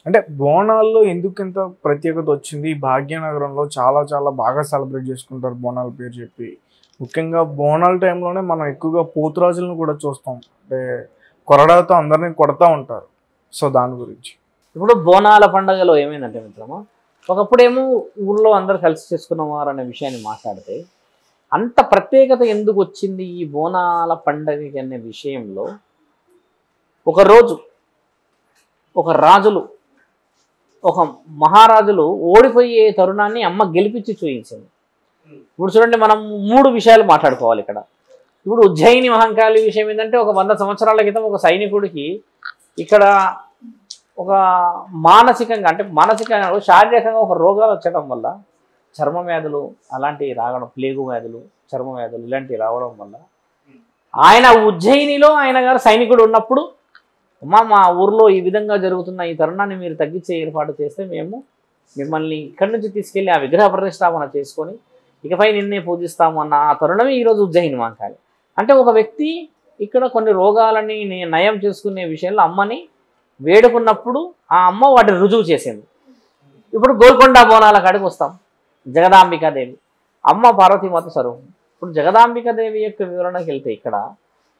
అంటే బోనాల్లో ఎందుకింత ప్రత్యేకత వచ్చింది? ఈ భాగ్యనగరంలో చాలా చాలా బాగా సెలబ్రేట్ చేసుకుంటారు బోనాల పేరు చెప్పి. ముఖ్యంగా బోనాల టైంలోనే మనం ఎక్కువగా పోతురాజులను కూడా చూస్తాం. అంటే కొరడాతో అందరిని కొడతా ఉంటారు. సో దాని గురించి. ఇప్పుడు బోనాల పండుగలో ఏమైందంటే మిత్రమా, ఒకప్పుడేమో ఊళ్ళో అందరూ కలిసి చేసుకున్నవారు అనే విషయాన్ని మాట్లాడితే, అంత ప్రత్యేకత ఎందుకు వచ్చింది ఈ బోనాల పండగకి అనే విషయంలో, ఒకరోజు ఒక రాజులు ఒక మహారాజులు ఓడిపోయే తరుణాన్ని అమ్మ గెలిపించి చూపించింది. ఇప్పుడు చూడండి, మనం 3 విషయాలు మాట్లాడుకోవాలి ఇక్కడ. ఇప్పుడు ఉజ్జయిని మహంకాళి విషయం ఏంటంటే, ఒక 100 సంవత్సరాల క్రితం ఒక సైనికుడికి ఇక్కడ ఒక మానసికంగా, అంటే మానసికంగా శారీరకంగా ఒక రోగాలు వచ్చడం వల్ల, చర్మ వ్యాధులు అలాంటివి రావడం, ప్లేగు వ్యాధులు, చర్మ వ్యాధులు ఇలాంటివి రావడం వల్ల, ఆయన ఉజ్జయినిలో ఆయన గారు సైనికుడు ఉన్నప్పుడు, మా ఊర్లో ఈ విధంగా జరుగుతున్న ఈ తరుణాన్ని మీరు తగ్గించే ఏర్పాటు చేస్తే మేము మిమ్మల్ని ఇక్కడి నుంచి తీసుకెళ్ళి ఆ విగ్రహ ప్రతిష్టాపన చేసుకొని ఇకపై నిన్నే పూజిస్తాము అన్న ఆ తరుణమే ఈరోజు ఉజ్జయిని మహంకాళి. అంటే ఒక వ్యక్తి ఇక్కడ కొన్ని రోగాలని నయం చేసుకునే విషయంలో అమ్మని వేడుకున్నప్పుడు ఆ అమ్మ వాటిని రుజువు చేసింది. ఇప్పుడు గోల్కొండ బోనాల కాడికి వస్తాం. జగదాంబికాదేవి అమ్మ పార్వతీమాత స్వరూపం. ఇప్పుడు జగదాంబికాదేవి యొక్క వివరణకి వెళ్తే, ఇక్కడ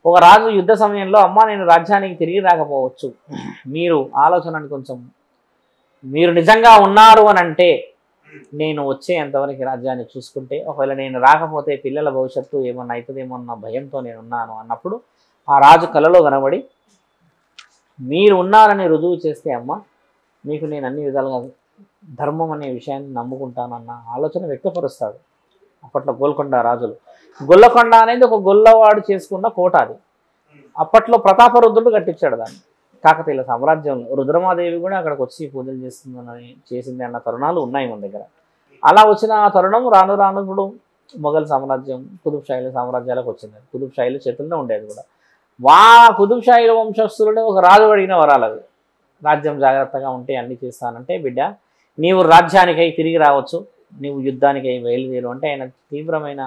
ఒక రాజు యుద్ధ సమయంలో, అమ్మ నేను రాజ్యానికి తిరిగి రాకపోవచ్చు, మీరు ఆలోచనని కొంచెం, మీరు నిజంగా ఉన్నారు అని అంటే నేను వచ్చేంతవరకు రాజ్యాన్ని చూసుకుంటే, ఒకవేళ నేను రాకపోతే పిల్లల భవిష్యత్తు ఏమన్నా అవుతుందేమో అన్న భయంతో నేను ఉన్నాను అన్నప్పుడు, ఆ రాజు కలలో కనబడి మీరు ఉన్నారని రుజువు చేస్తే అమ్మ మీకు నేను అన్ని విధాలుగా ధర్మం అనే విషయాన్ని నమ్ముకుంటానన్న ఆలోచన వ్యక్తపరుస్తాడు. అప్పట్లో గోల్కొండ రాజులు. గొల్లకొండ అనేది ఒక గొల్లవాడు చేసుకున్న కోట. అది అప్పట్లో ప్రతాపరుద్రుడు కట్టించాడు దాన్ని. కాకతీయుల సామ్రాజ్యంలో రుద్రమాదేవి కూడా అక్కడికి వచ్చి పూజలు చేసింది అన్న తరుణాలు ఉన్నాయి మన దగ్గర. అలా వచ్చిన ఆ తరుణం రాను రాను ఇప్పుడు మొఘల్ సామ్రాజ్యం, కుతుబ్ షాహీల సామ్రాజ్యాలకు వచ్చింది. కుతుబ్ షాహీల చేతుల్లో ఉండేది కూడా. కుతుబ్ షాహీల వంశస్థులునే ఒక రాజు అడిగిన వరాలు అవి. రాజ్యం జాగ్రత్తగా ఉంటే అన్ని చేస్తానంటే, బిడ్డ నీవు రాజ్యానికై తిరిగి రావచ్చు, నీవు యుద్ధానికై బయలుదేరు అంటే, ఆయన తీవ్రమైన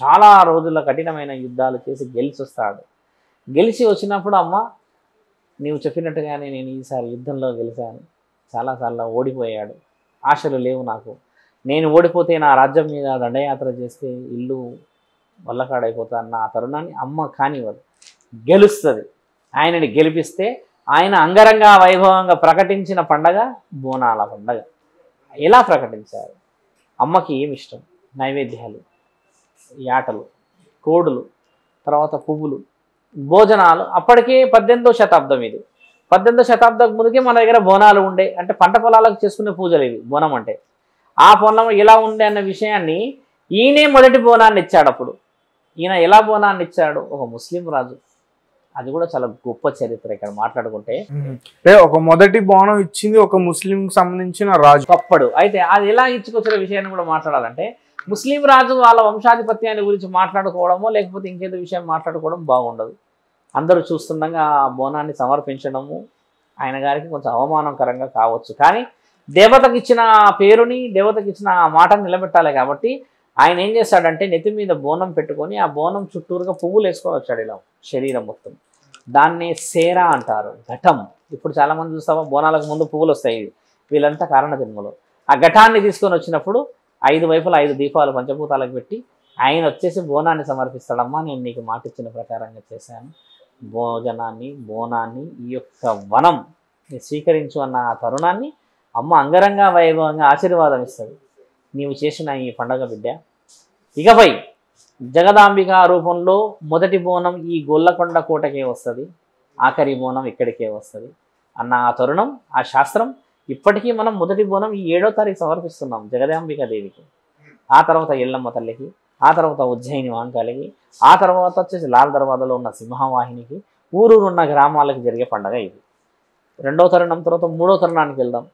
చాలా రోజుల కఠినమైన యుద్ధాలు చేసి గెలిచి వస్తాడు. గెలిచి వచ్చినప్పుడు, అమ్మ నీవు చెప్పినట్టుగానే నేను ఈసారి యుద్ధంలో గెలిచాను, చాలాసార్లు ఓడిపోయాడు, ఆశలు లేవు నాకు, నేను ఓడిపోతే నా రాజ్యం మీద దండయాత్ర చేస్తే ఇల్లు వల్లకాడైపోతా అన్న ఆ తరుణాన్ని అమ్మ కానివ్వదు, గెలుస్తుంది. ఆయనని గెలిపిస్తే ఆయన అంగరంగ వైభవంగా ప్రకటించిన పండగ బోనాల పండగ. ఎలా ప్రకటించారు? అమ్మకి ఏమి ఇష్టం? నైవేద్యాలు, యాటలు, కోడులు, తర్వాత పువ్వులు, భోజనాలు. అప్పటికే 18వ శతాబ్దం ఇది. 18వ శతాబ్దం ముందుకే మన దగ్గర బోనాలు ఉండే. అంటే పంట పొలాలకు చేసుకునే పూజలు ఇవి బోనం అంటే. ఆ పొలం ఎలా ఉండే అన్న విషయాన్ని ఈయనే మొదటి బోనాన్ని ఇచ్చాడు. అప్పుడు ఈయన ఎలా బోనాన్ని ఇచ్చాడు? ఒక ముస్లిం రాజు. అది కూడా చాలా గొప్ప చరిత్ర ఇక్కడ మాట్లాడుకుంటే. ఒక మొదటి బోనం ఇచ్చింది ఒక ముస్లిం సంబంధించిన రాజు అప్పుడు. అయితే అది ఎలా ఇచ్చుకొచ్చిన విషయాన్ని కూడా మాట్లాడాలంటే, ముస్లిం రాజు వాళ్ళ వంశాధిపత్యాన్ని గురించి మాట్లాడుకోవడమో లేకపోతే ఇంకేదో విషయం మాట్లాడుకోవడం బాగుండదు. అందరూ చూస్తుండగా ఆ బోనాన్ని సమర్పించడము ఆయన గారికి కొంచెం అవమానకరంగా కావచ్చు. కానీ దేవతకి ఇచ్చిన పేరుని, దేవతకి ఇచ్చిన ఆ మాటను నిలబెట్టాలి కాబట్టి ఆయన ఏం చేస్తాడంటే, నెత్తి మీద బోనం పెట్టుకొని ఆ బోనం చుట్టూరుగా పువ్వులు వేసుకొని వచ్చాడు ఇలా శరీరం మొత్తం. దాన్నే సేరా అంటారు, ఘటం. ఇప్పుడు చాలామంది చూస్తామో బోనాలకు ముందు పువ్వులు వస్తాయి. వీళ్ళంతా కారణ జన్మలో. ఆ ఘటాన్ని తీసుకొని వచ్చినప్పుడు 5 వైపులా 5 దీపాలు పంచభూతాలకు పెట్టి ఆయన వచ్చేసి బోనాన్ని సమర్పిస్తాడమ్మా, నేను నీకు మాట ఇచ్చిన ప్రకారంగా చేశాను, భోజనాన్ని, బోనాన్ని, ఈ యొక్క వనం స్వీకరించు అన్న ఆ తరుణాన్ని అమ్మ అంగరంగ వైభవంగా ఆశీర్వాదం ఇస్తుంది. నీవు చేసిన ఈ పండగ బిడ్డ ఇకపై జగదాంబిక రూపంలో మొదటి బోనం ఈ గొల్లకొండ కోటకే వస్తుంది, ఆఖరి బోనం ఇక్కడికే వస్తుంది అన్న ఆ తరుణం, ఆ శాస్త్రం ఇప్పటికీ మనం మొదటి బోనం ఈ 7వ తారీఖు సమర్పిస్తున్నాం జగదాంబిక దేవికి. ఆ తర్వాత ఎల్లమ్మ తల్లికి, ఆ తర్వాత ఉజ్జయిని మహంకాళికి, ఆ తర్వాత వచ్చేసి లాల్ దర్వాజలో ఉన్న సింహవాహినికి, ఊరూరున్న గ్రామాలకు జరిగే పండగ ఇది. 2వ తరుణం తర్వాత 3వ తరుణానికి వెళ్దాం.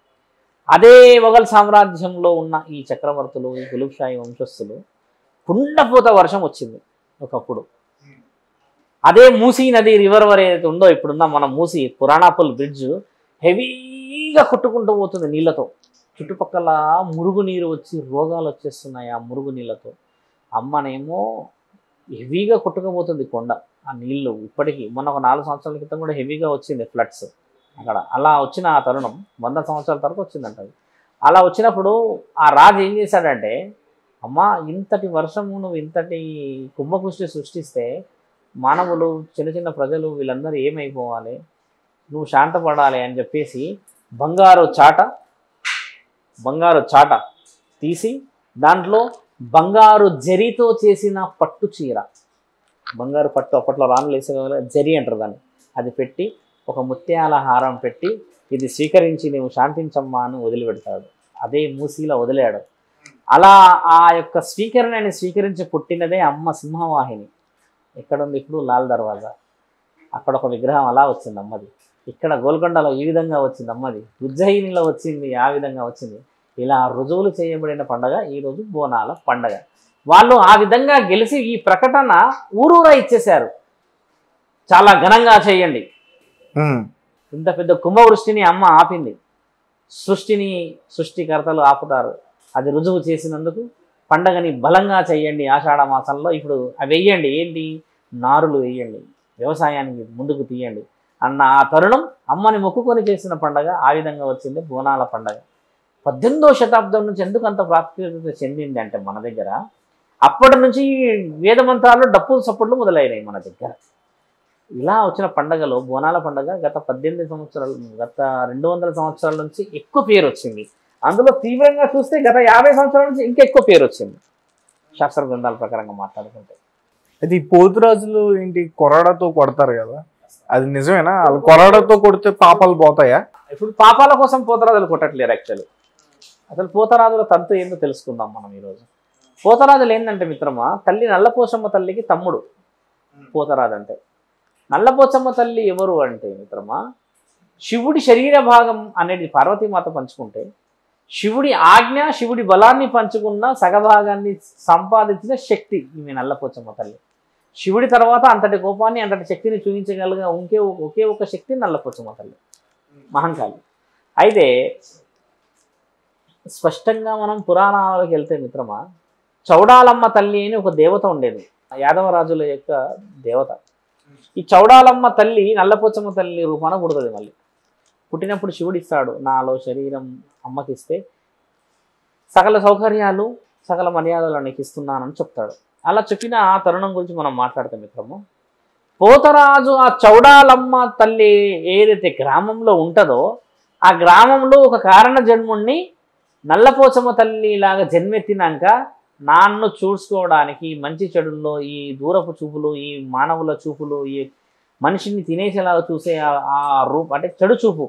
అదే మొఘల్ సామ్రాజ్యంలో ఉన్న ఈ చక్రవర్తులు, ఈ కుతుబ్ షాహీ వంశస్థులు కుండపోత వర్షం వచ్చింది ఒకప్పుడు. అదే మూసీ నది రివర్ ఏదైతే ఉందో, ఇప్పుడున్న మన మూసీ పురాణాపుల్ బ్రిడ్జ్ హెవీగా కొట్టుకుంటూ పోతుంది నీళ్ళతో. చుట్టుపక్కల మురుగు నీరు వచ్చి రోగాలు వచ్చేస్తున్నాయి ఆ మురుగు నీళ్ళతో. అమ్మనేమో హెవీగా కొట్టుకుపోతుంది కొండ. ఆ నీళ్లు ఇప్పటికీ మొన్న ఒక 4 సంవత్సరాల క్రితం కూడా హెవీగా వచ్చింది ఫ్లడ్స్. అక్కడ అలా వచ్చిన ఆ తరుణం 100 సంవత్సరాల తర్వాత వచ్చిందంట అది. అలా వచ్చినప్పుడు ఆ రాజు ఏం చేశాడంటే, అమ్మా ఇంతటి వర్షము నువ్వు ఇంతటి కుంభవృష్టి సృష్టిస్తే మానవులు చిన్న చిన్న ప్రజలు వీళ్ళందరూ ఏమైపోవాలి, నువ్వు శాంతపడాలి అని చెప్పేసి బంగారు చాట తీసి దాంట్లో బంగారు జరీతో చేసిన పట్టు చీర, బంగారు పట్టు అప్పట్లో రానులు వేసే జరీ అంటారు దాన్ని, అది పెట్టి ఒక ముత్యాల హారం పెట్టి ఇది స్వీకరించి నువ్వు శాంతించమ్మా అని వదిలిపెడతాడు. అదే మూసీలో వదిలాడు. అలా ఆ యొక్క స్వీకరణని స్వీకరించి పుట్టినదే అమ్మ సింహవాహిని. ఎక్కడుంది ఇప్పుడు? లాల్ దర్వాజా. అక్కడ ఒక విగ్రహం అలా వచ్చింది అమ్మది. ఇక్కడ గోల్కొండలో ఈ విధంగా వచ్చింది అమ్మది. ఉజ్జయినిలో వచ్చింది ఆ విధంగా వచ్చింది. ఇలా రుజువులు చేయబడిన పండగ ఈరోజు బోనాల పండగ. వాళ్ళు ఆ విధంగా గెలిచి ఈ ప్రకటన ఊరూరా ఇచ్చేశారు, చాలా ఘనంగా చేయండి. ఇంత పెద్ద కుంభవృష్టిని అమ్మ ఆపింది. సృష్టికర్తలు ఆపుతారు. అది రుజువు చేసినందుకు పండగని బలంగా చేయండి. ఆషాఢ మాసంలో ఇప్పుడు అవి వేయండి, ఏంటి నారులు వేయండి, వ్యవసాయానికి ముందుకు తీయండి అన్న ఆ తరుణం అమ్మని మొక్కుకొని చేసిన పండగ ఆ విధంగా వచ్చింది బోనాల పండగ. 18వ శతాబ్దం నుంచి ఎందుకు అంత ప్రాచుర్యత చెందింది అంటే మన దగ్గర అప్పటి నుంచి వేదమంత్రాలు డప్పులు సప్పుళ్ళు మొదలైనాయి మన దగ్గర. ఇలా వచ్చిన పండగలో బోనాల పండగ గత 200 సంవత్సరాల నుంచి ఎక్కువ పేరు వచ్చింది. అందులో తీవ్రంగా చూస్తే గత 50 సంవత్సరాల నుంచి ఇంకా ఎక్కువ పేరు వచ్చింది శాస్త్ర గ్రంథాల ప్రకారంగా మాట్లాడుకుంటే. అయితే ఈ పోతురాజులు ఏంటి కొరడాతో కొడతారు కదా, అది నిజమేనా? వాళ్ళు కొరడాతో కొడితే పాపాలు పోతాయా? ఇప్పుడు పాపాల కోసం పోతరాజులు కొట్టట్లేరు. యాక్చువల్లీ అసలు పోతరాజుల తంతు ఏందో తెలుసుకుందాం మనం ఈరోజు. పోతరాజులు ఏంటంటే మిత్రమా, తల్లి నల్లపోచమ్మ తల్లికి తమ్ముడు పోతరాజు. అంటే నల్లపోచమ్మ తల్లి ఎవరు అంటే మిత్రమా, శివుడి శరీర భాగం అనేది పార్వతీమాత పంచుకుంటే శివుడి ఆజ్ఞ శివుడి బలాన్ని పంచుకున్న సగభాగాన్ని సంపాదించిన శక్తి ఈమె నల్లపోచమ్మ తల్లి. శివుడి తర్వాత అంతటి కోపాన్ని అంతటి శక్తిని చూపించగలిగే ఒకే ఒక శక్తి నల్లపోచమ్మ తల్లి, మహంకాళి. అయితే స్పష్టంగా మనం పురాణాలకు వెళ్తే మిత్రమా, చౌడాలమ్మ తల్లి అని ఒక దేవత ఉండేది, యాదవరాజుల యొక్క దేవత. ఈ చౌడాలమ్మ తల్లి నల్లపోచమ్మ తల్లి రూపాన పుడుతుంది. మళ్ళీ పుట్టినప్పుడు శివుడు ఇస్తాడు, నాలో శరీరం అమ్మకిస్తే సకల సౌకర్యాలు సకల మర్యాదలు నీకు ఇస్తున్నానని చెప్తాడు. అలా చెప్పిన ఆ తరుణం గురించి మనం మాట్లాడతాం మిత్రము. పోతరాజు ఆ చౌడాలమ్మ తల్లి ఏదైతే గ్రామంలో ఉంటుందో ఆ గ్రామంలో ఒక కారణ జన్ముణ్ణి నల్లపోచమ్మ తల్లి లాగా జన్మెత్తినాక నాన్ను చూసుకోవడానికి మంచి చెడుల్లో ఈ దూరపు చూపులు, ఈ మానవుల చూపులు, ఈ మనిషిని తినేసేలాగా చూసే ఆ రూపం అంటే చెడు చూపు,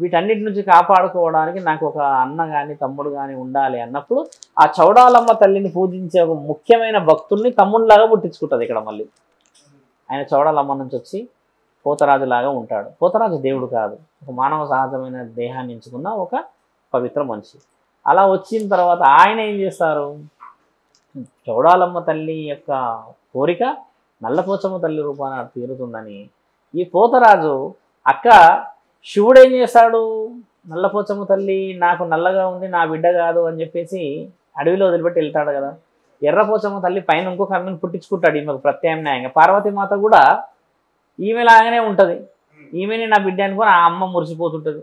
వీటన్నిటి నుంచి కాపాడుకోవడానికి నాకు ఒక అన్న కానీ తమ్ముడు కానీ ఉండాలి అన్నప్పుడు ఆ చౌడాలమ్మ తల్లిని పూజించే ఒక ముఖ్యమైన భక్తుల్ని తమ్ముడిలాగా పుట్టించుకుంటుంది. ఇక్కడ మళ్ళీ ఆయన చౌడాలమ్మ నుంచి వచ్చి పోతరాజులాగా ఉంటాడు. పోతరాజు దేవుడు కాదు, ఒక మానవ సహజమైన దేహాన్ని ఎంచుకున్న ఒక పవిత్ర మనిషి. అలా వచ్చిన తర్వాత ఆయన ఏం చేస్తారు, చౌడాలమ్మ తల్లి యొక్క కోరిక నల్లపోచమ్మ తల్లి రూపాన తీరుతుందని ఈ పోతరాజు అక్క శివుడు ఏం చేస్తాడు, నల్లపోచమ్మ తల్లి నాకు నల్లగా ఉంది నా బిడ్డ కాదు అని చెప్పేసి అడవిలో వదిలిపెట్టి వెళ్తాడు కదా. ఎర్రపోచమ్మ తల్లి పైన ఇంకొక అమ్మని పుట్టించుకుంటాడు ఈమెకు ప్రత్యామ్నాయంగా. పార్వతీమాత కూడా ఈమెలాగానే ఉంటుంది, ఈమెని నా బిడ్డ అనుకొని ఆ అమ్మ మురిసిపోతుంటుంది.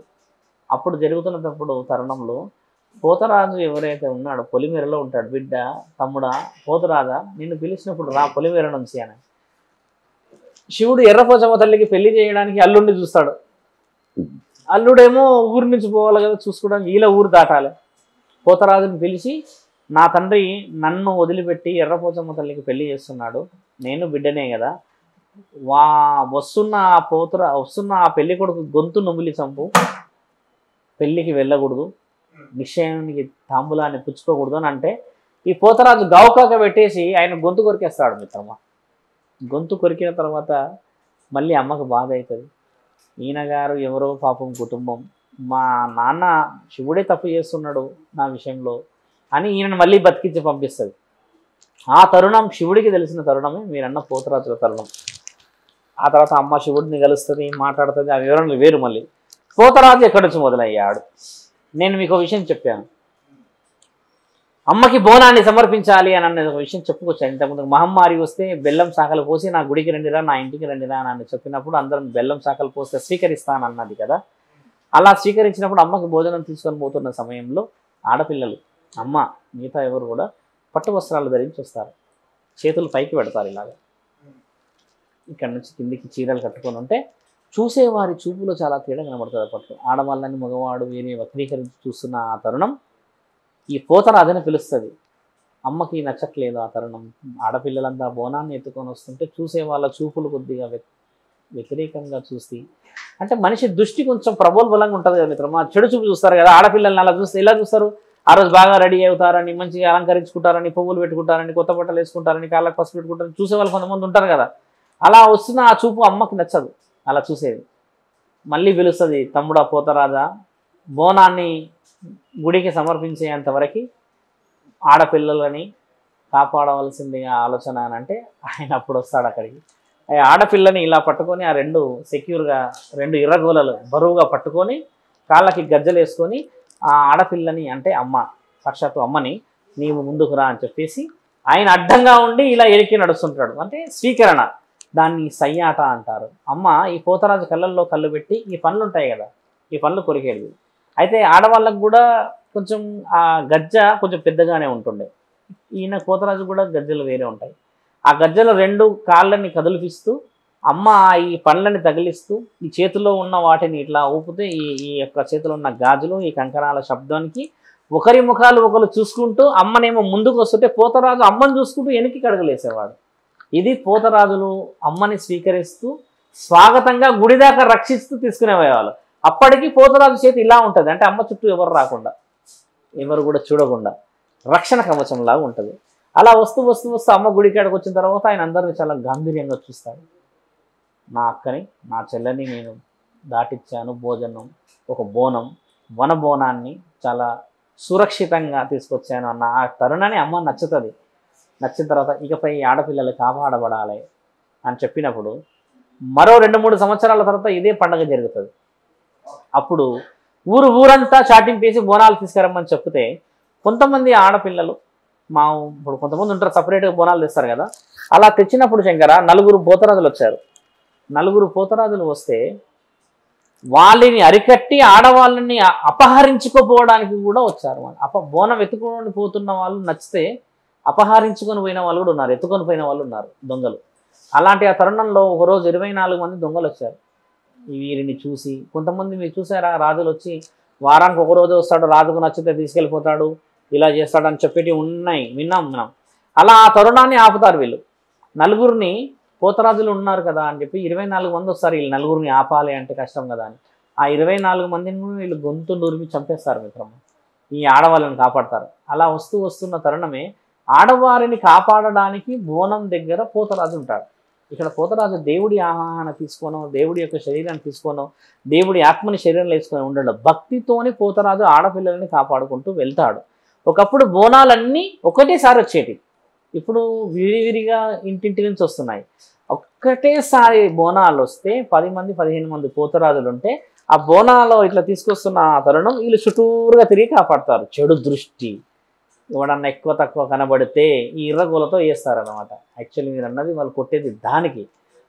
అప్పుడు జరుగుతున్నప్పుడు తరుణంలో పోతరాజు ఎవరైతే ఉన్నాడో పొలిమేరలో ఉంటాడు, బిడ్డ తమ్ముడా పోతరాజా నిన్ను పిలిచినప్పుడు రా పొలిమేర నుంచి అని. శివుడు ఎర్రపోచమ్మ తల్లికి పెళ్లి చేయడానికి అల్లుడిని చూస్తాడు. అల్లుడేమో ఊరి నుంచి పోవాలి కదా చూసుకోవడానికి, వీళ్ళ ఊరు దాటాలి. పోతరాజుని పిలిచి నా తండ్రి నన్ను వదిలిపెట్టి ఎర్రపోచమ్మ తల్లికి పెళ్లి చేస్తున్నాడు, నేను బిడ్డనే కదా, వస్తున్న ఆ పెళ్లి కొడుకు గొంతు నుమిలి చంపు, పెళ్ళికి వెళ్ళకూడదు, నిశ్చయానికి తాంబూలాన్ని పుచ్చుకోకూడదు అని అంటే ఈ పోతరాజు గావుకాక పెట్టేసి ఆయన గొంతు కొరికేస్తాడు మిత్రమా. గొంతు కొరికిన తర్వాత మళ్ళీ అమ్మకు బాధ అవుతుంది. ఈయన గారు ఎవరో పాపం కుటుంబం, మా నాన్న శివుడే తప్పు చేస్తున్నాడు నా విషయంలో అని ఈయనను మళ్ళీ బతికించి పంపిస్తుంది. ఆ తరుణం శివుడికి తెలిసిన తరుణమే మీరన్న పోతరాజుల తరుణం. ఆ తర్వాత అమ్మ శివుడిని కలుస్తుంది, మాట్లాడుతుంది, ఆ వివరణలు వేరు. మళ్ళీ పోతరాజు ఎక్కడి నుంచి మొదలయ్యాడు, నేను మీకు ఒక విషయం చెప్పాను, అమ్మకి బోనాన్ని సమర్పించాలి అని అన్న ఒక విషయం చెప్పుకొచ్చాను. ఇంతకుముందు మహమ్మారి వస్తే బెల్లం శాఖలు పోసి నా గుడికి రండిరా, నా ఇంటికి రండిరా అని చెప్పినప్పుడు అందరం బెల్లం శాఖలు పోస్తే స్వీకరిస్తానన్నది కదా. అలా స్వీకరించినప్పుడు అమ్మకి భోజనం తీసుకొని పోతున్న సమయంలో ఆడపిల్లలు అమ్మ మిగతా ఎవరు కూడా పట్టు వస్త్రాలు ధరించి వస్తారు, చేతులు పైకి పెడతారు ఇలాగ, ఇక్కడ నుంచి కిందికి చీరలు కట్టుకొని ఉంటే చూసేవారి చూపులో చాలా తేడా కనబడుతుంది. అప్పట్లో ఆడవాళ్ళని మగవాడు వేరే వక్రీకరించి చూస్తున్న ఆ తరుణం ఈ పోతరాజుని పిలుస్తుంది. అమ్మకి నచ్చట్లేదు ఆ తరుణం. ఆడపిల్లలంతా బోనాన్ని ఎత్తుకొని వస్తుంటే చూసే వాళ్ళ చూపులు కొద్దిగా వ్యతిరేకంగా చూసి, అంటే మనిషి దృష్టి కొంచెం ప్రబోల్బలంగా ఉంటుంది కదా మిత్రమా. చెడు చూపు చూస్తారు కదా ఆడపిల్లల్ని, అలా చూస్తే ఎలా చూస్తారు? ఆ రోజు బాగా రెడీ అవుతారని, మంచిగా అలంకరించుకుంటారని, పువ్వులు పెట్టుకుంటారని, కొత్త బట్టలు వేసుకుంటారని, కాళ్ళకి పసుపు పెట్టుకుంటారని చూసే వాళ్ళు కొంతమంది ఉంటారు కదా. అలా వస్తున్న ఆ చూపు అమ్మకి నచ్చదు అలా చూసేది. మళ్ళీ పిలుస్తుంది, తమ్ముడా పోతరాజా బోనాన్ని గుడికి సమర్పించేంత వరకు ఆడపిల్లలని కాపాడవలసింది ఆలోచన అని అంటే ఆయన అప్పుడు వస్తాడు అక్కడికి. ఆ ఆడపిల్లని ఇలా పట్టుకొని ఆ రెండు సెక్యూర్గా రెండు ఇర్రగోలలు బరువుగా పట్టుకొని కాళ్ళకి గజ్జలు వేసుకొని ఆ ఆడపిల్లని అంటే అమ్మ సాక్షాత్తు అమ్మని నీవు ముందుకు రా అని చెప్పేసి ఆయన అడ్డంగా ఉండి ఇలా ఎరికి నడుస్తుంటాడు. అంటే స్వీకరణ, దాన్ని సయ్యాట అంటారు. అమ్మ ఈ పోతరాజు కళ్ళల్లో కళ్ళు పెట్టి ఈ పనులు ఉంటాయి కదా, ఈ పనులు కొరికేది. అయితే ఆడవాళ్ళకు కూడా కొంచెం ఆ గజ్జ కొంచెం పెద్దగానే ఉంటుండే, ఈయన పోతరాజు కూడా గజ్జలు వేరే ఉంటాయి. ఆ గజ్జలు రెండు కాళ్ళని కదిలిపిస్తూ అమ్మ ఈ పండ్లని తగిలిస్తూ ఈ చేతిలో ఉన్న వాటిని ఇట్లా ఊపితే ఈ యొక్క చేతిలో ఉన్న గాజులు ఈ కంకణాల శబ్దానికి ఒకరి ముఖాలు ఒకరు చూసుకుంటూ అమ్మనేమో ముందుకు వస్తుంటే పోతరాజు అమ్మని చూసుకుంటూ వెనక్కి కడుగులేసేవాడు. ఇది పోతరాజులు అమ్మని స్వీకరిస్తూ స్వాగతంగా గుడి దాకా రక్షిస్తూ తీసుకునేవాళ్ళు. అప్పటికి పోతరాజు చేతి ఇలా ఉంటుంది, అంటే అమ్మ చుట్టూ ఎవరు రాకుండా ఎవరు కూడా చూడకుండా రక్షణ కవచంలాగా ఉంటుంది. అలా వస్తూ వస్తూ వస్తూ అమ్మ గుడికాడికి వచ్చిన తర్వాత ఆయన అందరినీ చాలా గాంభీర్యంగా చూస్తాడు. నా అక్కని నా చెల్లని నేను దాటిచ్చాను, భోజనం ఒక బోనం వన బోనాన్ని చాలా సురక్షితంగా తీసుకొచ్చాను అన్న ఆ తరుణాన్ని అమ్మ నచ్చుతుంది. నచ్చిన తర్వాత ఇకపై ఆడపిల్లలు కాపాడబడాలి అని చెప్పినప్పుడు మరో 2-3 సంవత్సరాల తర్వాత ఇదే పండుగ జరుగుతుంది. అప్పుడు ఊరంతా చాటింపేసి బోనాలు తీసుకురమ్మని చెప్తే కొంతమంది ఆడపిల్లలు ఇప్పుడు కొంతమంది ఉంటారు సపరేట్గా బోనాలు తెస్తారు కదా, అలా తెచ్చినప్పుడు శంకర 4 పోతరాజులు వచ్చారు. 4 పోతరాజులు వస్తే వాళ్ళని అరికట్టి ఆడవాళ్ళని అపహరించుకోపోవడానికి కూడా వచ్చారు. బోనం ఎత్తుకొని పోతున్న వాళ్ళు నచ్చితే అపహరించుకొని పోయిన వాళ్ళు కూడా ఉన్నారు, ఎత్తుకొని పోయిన వాళ్ళు ఉన్నారు దొంగలు. అలాంటి ఆ తరుణంలో ఒకరోజు 24 మంది దొంగలు వచ్చారు. వీరిని చూసి కొంతమంది మీరు చూసారా, రాజులు వచ్చి వారానికి ఒక రోజు వస్తాడు, రాజుకు నచ్చితే తీసుకెళ్ళిపోతాడు, ఇలా చేస్తాడు అని చెప్పేటి ఉన్నాయి, విన్నాం మనం. అలా ఆ తరుణాన్ని ఆపుతారు వీళ్ళు. 4 పోతరాజులు ఉన్నారు కదా అని చెప్పి 24 మంది వస్తారు. వీళ్ళు 4 ఆపాలి అంటే కష్టం కదా అని ఆ 24 మందిని వీళ్ళు గొంతు నూరిమి చంపేస్తారు మిత్రము. ఈ ఆడవాళ్ళని కాపాడతారు. అలా వస్తున్న తరుణమే ఆడవారిని కాపాడడానికి బోనం దగ్గర పోతరాజు ఉంటాడు. ఇక్కడ పోతరాజు దేవుడి ఆహారాన్ని తీసుకోనో, దేవుడి యొక్క శరీరాన్ని తీసుకోనో, దేవుడి ఆత్మని శరీరంలో వేసుకొని ఉండడు. భక్తితోని పోతరాజు ఆడపిల్లల్ని కాపాడుకుంటూ వెళ్తాడు. ఒకప్పుడు బోనాలన్నీ ఒకటేసారి వచ్చేటి, ఇప్పుడు విడివిడిగా ఇంటింటి నుంచి వస్తున్నాయి. ఒక్కటేసారి బోనాలు వస్తే 10 మంది 15 మంది పోతరాజులు ఉంటే ఆ బోనాలో ఇట్లా తీసుకొస్తున్న ఆ తరుణం వీళ్ళు చుట్టూరుగా తిరిగి కాపాడతారు. చెడు దృష్టి ఎవడన్నా ఎక్కువ తక్కువ కనబడితే ఈ ఇర్రగోలతో వేస్తారనమాట. యాక్చువల్లీ మీరు అన్నది వాళ్ళు కొట్టేది దానికి.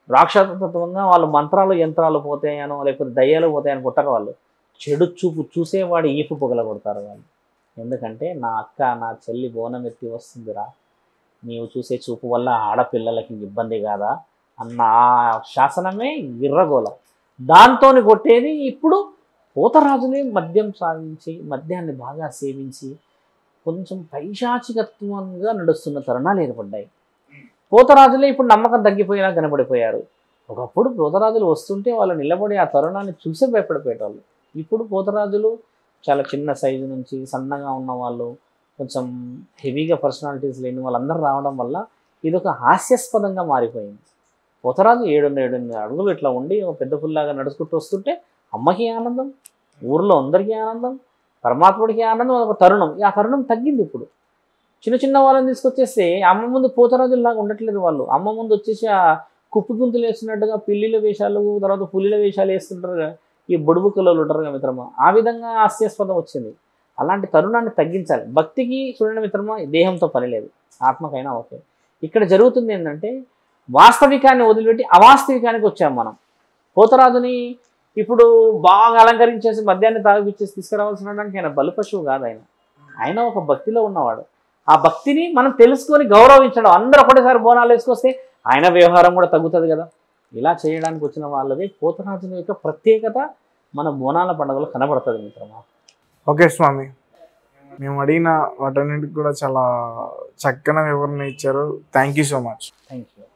రాక్షసత్వంగా వాళ్ళు మంత్రాలు యంత్రాలు పోతాయనో లేకపోతే దయ్యాలు పోతాయని కొట్టరు వాళ్ళు. చెడు చూపు చూసేవాడు ఈపు పొగల కొడతారు వాళ్ళు. ఎందుకంటే నా అక్క నా చెల్లి బోనం ఎత్తి వస్తుందిరా, నీవు చూసే చూపు వల్ల ఆడపిల్లలకి ఇబ్బంది కాదా అన్న ఆ శాసనమే ఇర్రగోల. దాంతో కొట్టేది. ఇప్పుడు పోతరాజుని మద్యం సాధించి మద్యాన్ని బాగా సేవించి కొంచెం పైశాచికత్వంగా నడుస్తున్న తరుణాలు ఏర్పడ్డాయి. పోతరాజులే ఇప్పుడు నమ్మకం తగ్గిపోయేలా కనబడిపోయారు. ఒకప్పుడు పోతరాజులు వస్తుంటే వాళ్ళు నిలబడి ఆ తరుణాన్ని చూసే భయపడిపోయేవాళ్ళు. ఇప్పుడు పోతరాజులు చాలా చిన్న సైజు నుంచి సన్నగా ఉన్న వాళ్ళు, కొంచెం హెవీగా పర్సనాలిటీస్ లేని వాళ్ళందరూ రావడం వల్ల ఇది ఒక హాస్యాస్పదంగా మారిపోయింది. పోతరాజు 7-8 అడుగులు ఇట్లా ఉండి ఒక పెద్ద పుల్లాగా నడుచుకుంటూ వస్తుంటే అమ్మకి ఆనందం, ఊర్లో అందరికీ ఆనందం, పరమాత్ముడికి ఆనందం. ఒక తరుణం, ఆ తరుణం తగ్గింది. ఇప్పుడు చిన్న వాళ్ళని తీసుకొచ్చేస్తే అమ్మ ముందు పోతరాజుల్లాగా ఉండట్లేదు వాళ్ళు. అమ్మ ముందు వచ్చేసి ఆ కుప్పి గుంతులు వేస్తున్నట్టుగా పిల్లిల వేషాలు, తర్వాత పులిల వేషాలు వేస్తుంటారు ఈ బొడుగు కళలు ఉంటారు కదా మిత్రమా. ఆ విధంగా హాస్యాస్పదం వచ్చింది. అలాంటి తరుణాన్ని తగ్గించాలి. భక్తికి చూడండి మిత్రమా, దేహంతో పని లేదు, ఆత్మకైనా ఓకే. ఇక్కడ జరుగుతుంది ఏంటంటే వాస్తవికాన్ని వదిలిపెట్టి అవాస్తవికానికి వచ్చాం మనం. పోతరాజుని ఇప్పుడు బాగా అలంకరించేసి మద్యాన్ని తాగిపించేసి తీసుకురావాల్సిన ఆయన బలి పశువు కాదు. ఆయన ఒక భక్తిలో ఉన్నవాడు. ఆ భక్తిని మనం తెలుసుకొని గౌరవించడం. అందరూ ఒకటేసారి బోనాలు వేసుకొస్తే ఆయన వ్యవహారం కూడా తగ్గుతుంది కదా. ఇలా చేయడానికి వచ్చిన వాళ్ళది పోతరాజుల యొక్క ప్రత్యేకత మన బోనాల పండుగలో కనబడుతుంది మిత్రమా. ఓకే స్వామి, మేము అడిగిన వాటన్నిటికి కూడా చాలా చక్కని వివరణ ఇచ్చారు. Thank you so much. Thank you.